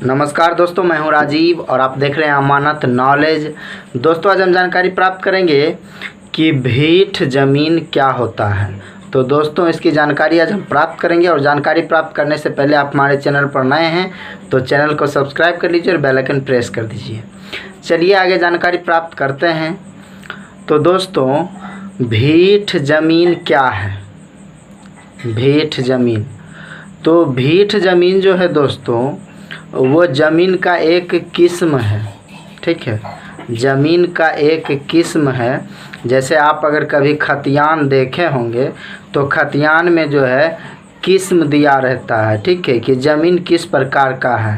नमस्कार दोस्तों, मैं हूं राजीव और आप देख रहे हैं अमानत नॉलेज। दोस्तों, आज हम जानकारी प्राप्त करेंगे कि भीठ ज़मीन क्या होता है। तो दोस्तों, इसकी जानकारी आज हम प्राप्त करेंगे और जानकारी प्राप्त करने से पहले आप हमारे चैनल पर नए हैं तो चैनल को सब्सक्राइब कर लीजिए और बेल आइकन प्रेस कर दीजिए। चलिए आगे जानकारी प्राप्त करते हैं। तो दोस्तों, भीठ ज़मीन क्या है? भीठ ज़मीन, तो भीठ ज़मीन जो है दोस्तों, वो ज़मीन का एक किस्म है। ठीक है, ज़मीन का एक किस्म है। जैसे आप अगर कभी खतियान देखे होंगे तो खतियान में जो है किस्म दिया रहता है। ठीक है, कि ज़मीन किस प्रकार का है।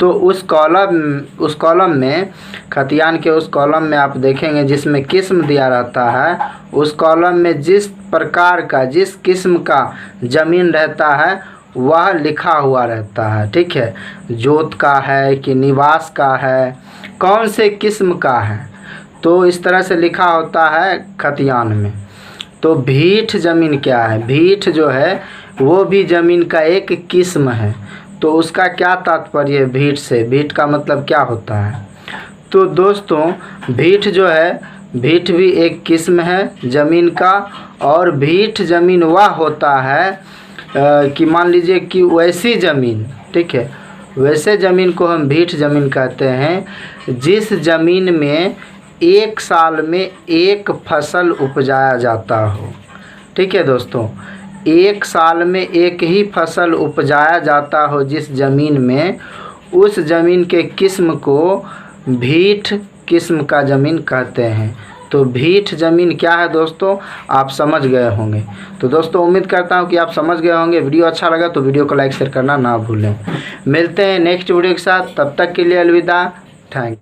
तो उस कॉलम में, खतियान के उस कॉलम में आप देखेंगे जिसमें किस्म दिया रहता है, उस कॉलम में जिस प्रकार का, जिस किस्म का ज़मीन रहता है वह लिखा हुआ रहता है। ठीक है, जोत का है कि निवास का है, कौन से किस्म का है, तो इस तरह से लिखा होता है खतियान में। तो भीठ ज़मीन क्या है? भीठ जो है वो भी ज़मीन का एक किस्म है। तो उसका क्या तात्पर्य है भीठ से? भीठ का मतलब क्या होता है? तो दोस्तों, भीठ जो है, भीठ भी एक किस्म है ज़मीन का। और भीठ ज़मीन वह होता है कि मान लीजिए कि वैसी ज़मीन, ठीक है, वैसे ज़मीन को हम भीठ ज़मीन कहते हैं जिस ज़मीन में एक साल में एक फसल उपजाया जाता हो। ठीक है दोस्तों, एक साल में एक ही फसल उपजाया जाता हो जिस ज़मीन में, उस ज़मीन के किस्म को भीठ किस्म का ज़मीन कहते हैं। तो भीठ ज़मीन क्या है दोस्तों, आप समझ गए होंगे। तो दोस्तों, उम्मीद करता हूं कि आप समझ गए होंगे। वीडियो अच्छा लगा तो वीडियो को लाइक शेयर करना ना भूलें। मिलते हैं नेक्स्ट वीडियो के साथ, तब तक के लिए अलविदा। थैंक